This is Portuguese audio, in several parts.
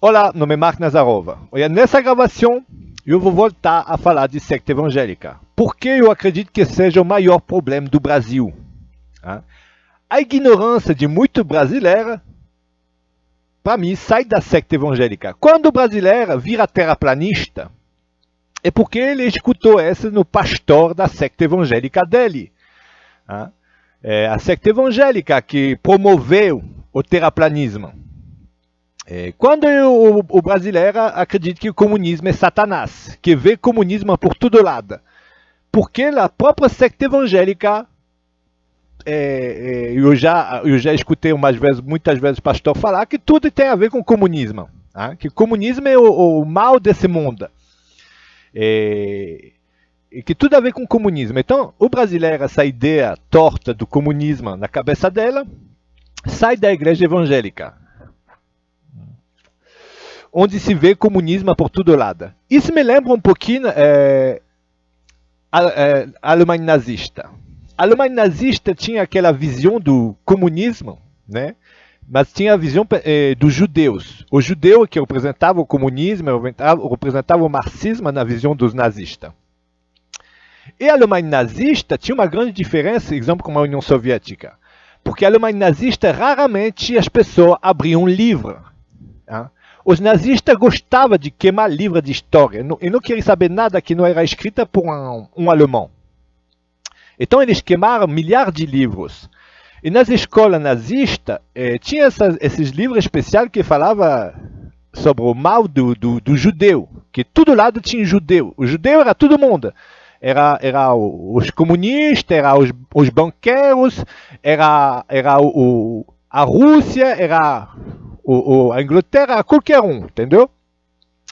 Olá, meu nome é Mark Nazarova. Olha, nessa gravação eu vou voltar a falar de secta evangélica. Porque eu acredito que seja o maior problema do Brasil. A ignorância de muito brasileiro, para mim, sai da secta evangélica. Quando o brasileiro vira terraplanista, é porque ele escutou essa no pastor da secta evangélica dele. É a secta evangélica que promoveu o terraplanismo. Quando o brasileiro acredita que o comunismo é Satanás, que vê comunismo por todo lado, porque a própria secta evangélica, eu já escutei muitas vezes o pastor falar que tudo tem a ver com comunismo, que o comunismo é o mal desse mundo, e que tudo a ver com comunismo. Então, o brasileiro, essa ideia torta do comunismo na cabeça dela, sai da igreja evangélica, onde se vê comunismo por todo lado. Isso me lembra um pouquinho a Alemanha nazista. A Alemanha nazista tinha aquela visão do comunismo, né? Mas tinha a visão dos judeus. O judeu que representava o comunismo, representava o marxismo na visão dos nazistas. E a Alemanha nazista tinha uma grande diferença, exemplo, com a União Soviética. Porque a Alemanha nazista, raramente as pessoas abriam um livro. Os nazistas gostavam de queimar livros de história. E não queriam saber nada que não era escrito por um alemão. Então eles queimaram milhares de livros. E nas escolas nazistas, tinha esses livros especiais que falavam sobre o mal do judeu. Que todo lado tinha judeu. O judeu era todo mundo. Era os comunistas, era os banqueiros, era a Rússia, era a Inglaterra, qualquer um, entendeu?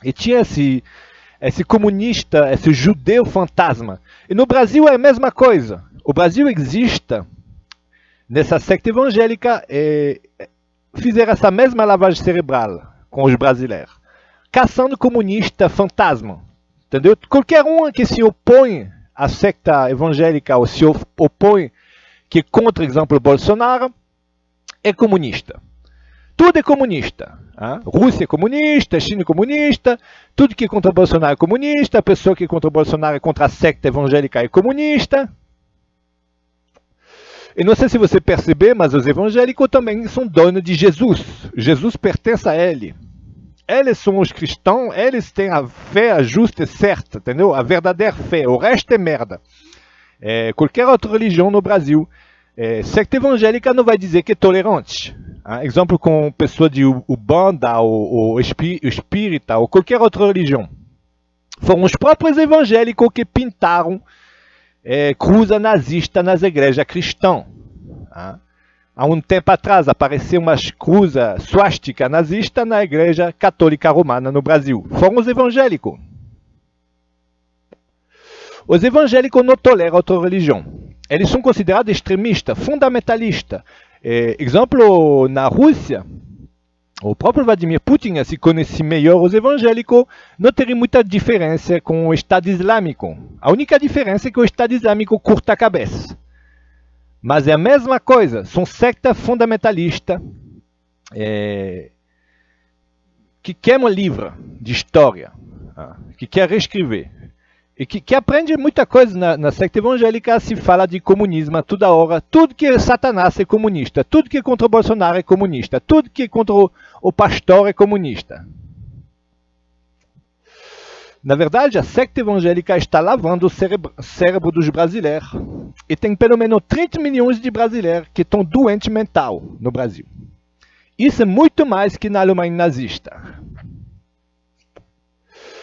E tinha esse comunista, esse judeu fantasma. E no Brasil é a mesma coisa. O Brasil existe nessa secta evangélica e fizeram essa mesma lavagem cerebral com os brasileiros, caçando comunista fantasma. Entendeu? Qualquer um que se opõe à secta evangélica ou se opõe que contra, exemplo, Bolsonaro, é comunista. Tudo é comunista. Rússia é comunista, China é comunista, tudo que é contra Bolsonaro é comunista, a pessoa que é contra Bolsonaro é contra a secta evangélica é comunista. E não sei se você percebeu, mas os evangélicos também são donos de Jesus. Jesus pertence a ele. Eles são os cristãos, eles têm a fé justa e certa, entendeu? A verdadeira fé, o resto é merda. Qualquer outra religião no Brasil, secta evangélica não vai dizer que é tolerante. Exemplo com pessoa de Ubanda, ou espírita, ou qualquer outra religião. Foram os próprios evangélicos que pintaram cruza nazista nas igrejas cristãs. Há um tempo atrás apareceu uma cruzes suástica nazista na igreja católica romana no Brasil. Foram os evangélicos. Os evangélicos não toleram outra religião. Eles são considerados extremistas, fundamentalistas. Exemplo, na Rússia, o próprio Vladimir Putin, se conhece melhor os evangélicos, não teria muita diferença com o Estado Islâmico. A única diferença é que o Estado Islâmico curta a cabeça. Mas é a mesma coisa, são sectas fundamentalistas que queimam livro de história, que quer reescrever. E que aprende muita coisa na secta evangélica, se fala de comunismo toda hora. Tudo que é Satanás é comunista, tudo que é contra o Bolsonaro é comunista, tudo que é contra o pastor é comunista. Na verdade, a secta evangélica está lavando o cérebro dos brasileiros. E tem pelo menos 30 milhões de brasileiros que estão doentes mental no Brasil. Isso é muito mais que na Alemanha nazista.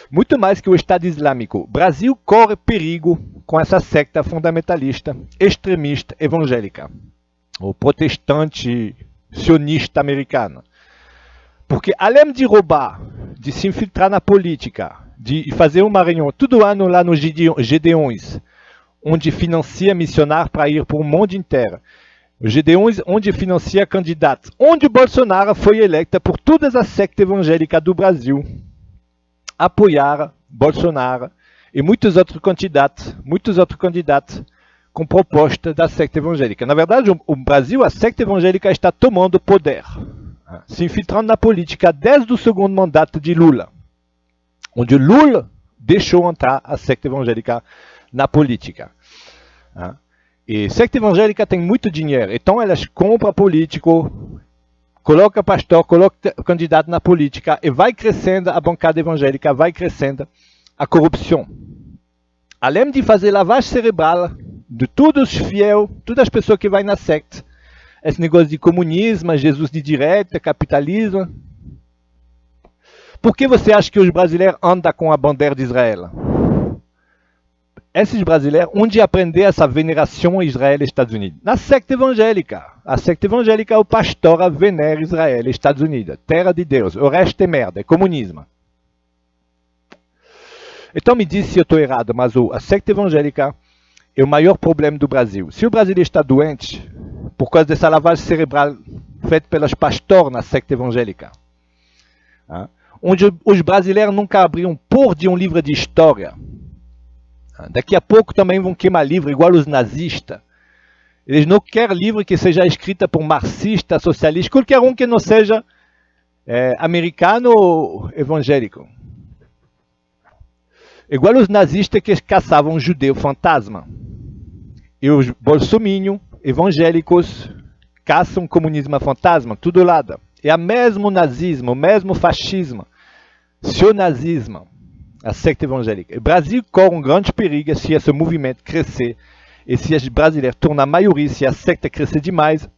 Muito mais que o Estado Islâmico. O Brasil corre perigo com essa secta fundamentalista, extremista, evangélica. O protestante sionista americano. Porque além de roubar, de se infiltrar na política, de fazer uma reunião todo ano lá nos Gedeões, onde financia missionários para ir para o mundo inteiro. Os Gedeões, onde financia candidatos. Onde o Bolsonaro foi eleito por todas as sectas evangélicas do Brasil. Apoiar Bolsonaro e muitos outros candidatos com proposta da secta evangélica. Na verdade, o Brasil, a secta evangélica está tomando poder. se infiltrando na política desde o segundo mandato de Lula, onde Lula deixou entrar a secta evangélica na política. E secta evangélica tem muito dinheiro, então elas compram político, coloca pastor, coloca candidato na política e vai crescendo a bancada evangélica, vai crescendo a corrupção. Além de fazer lavagem cerebral de todos os fiéis, todas as pessoas que vão na secta, esse negócio de comunismo, Jesus de direita, capitalismo. Por que você acha que os brasileiros andam com a bandeira de Israel? Esses brasileiros, onde aprender essa veneração a Israel e Estados Unidos? Na secta evangélica. A secta evangélica, o pastor venera Israel e Estados Unidos, terra de Deus. O resto é merda, é comunismo. Então me diz se eu estou errado, mas a secta evangélica é o maior problema do Brasil. Se o Brasil está doente, por causa dessa lavagem cerebral feita pelos pastores na secta evangélica, onde os brasileiros nunca abriram por de um livro de história. Daqui a pouco também vão queimar livro, igual os nazistas. Eles não querem livro que seja escrito por marxista, socialista, qualquer um que não seja americano ou evangélico. Igual os nazistas que caçavam judeu fantasma. E os bolsominions evangélicos caçam comunismo fantasma, tudo lado. É o mesmo nazismo, o mesmo fascismo, sionazismo, a secta evangélica. O Brasil corre um grande perigo se esse movimento crescer e se os brasileiros tornam a maioria, se a secta crescer demais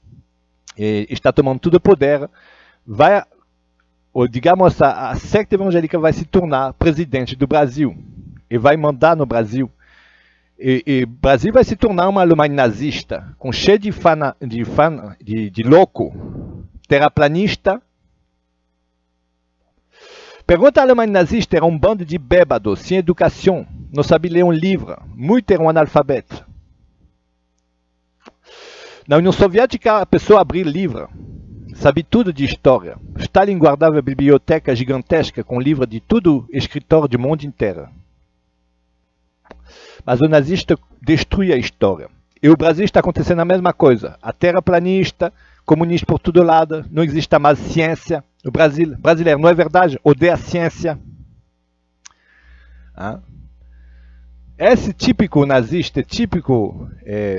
e está tomando todo o poder, vai, ou digamos, a secta evangélica vai se tornar presidente do Brasil e vai mandar no Brasil. E o Brasil vai se tornar uma Alemanha nazista, com cheio de louco, terraplanista. Pergunta à Alemanha nazista, era um bando de bêbados, sem educação, não sabia ler um livro, muitos eram analfabetos. Na União Soviética, a pessoa abria livro, sabia tudo de história. Stalin guardava a biblioteca gigantesca com livros de todo escritor do mundo inteiro. Mas o nazista destruía a história. E o Brasil está acontecendo a mesma coisa. A terraplanista, comunista por todo lado, não existe mais ciência. O brasileiro, não é verdade? Odeia a ciência. Esse típico nazista, típico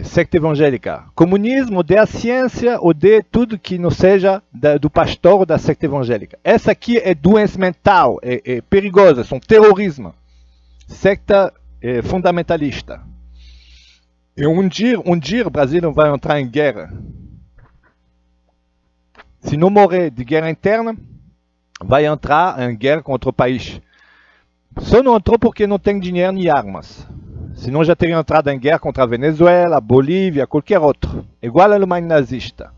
secta evangélica. Comunismo, odeia a ciência, odeia tudo que não seja do pastor ou da secta evangélica. Essa aqui é doença mental, é perigosa, são terrorismo. Secta fundamentalista. E um dia o Brasil não vai entrar em guerra. Se não morrer de guerra interna, vai entrar em guerra contra o país. Só não entrou porque não tem dinheiro nem armas. Senão já teria entrado em guerra contra a Venezuela, a Bolívia, qualquer outro. Igual a Alemanha nazista.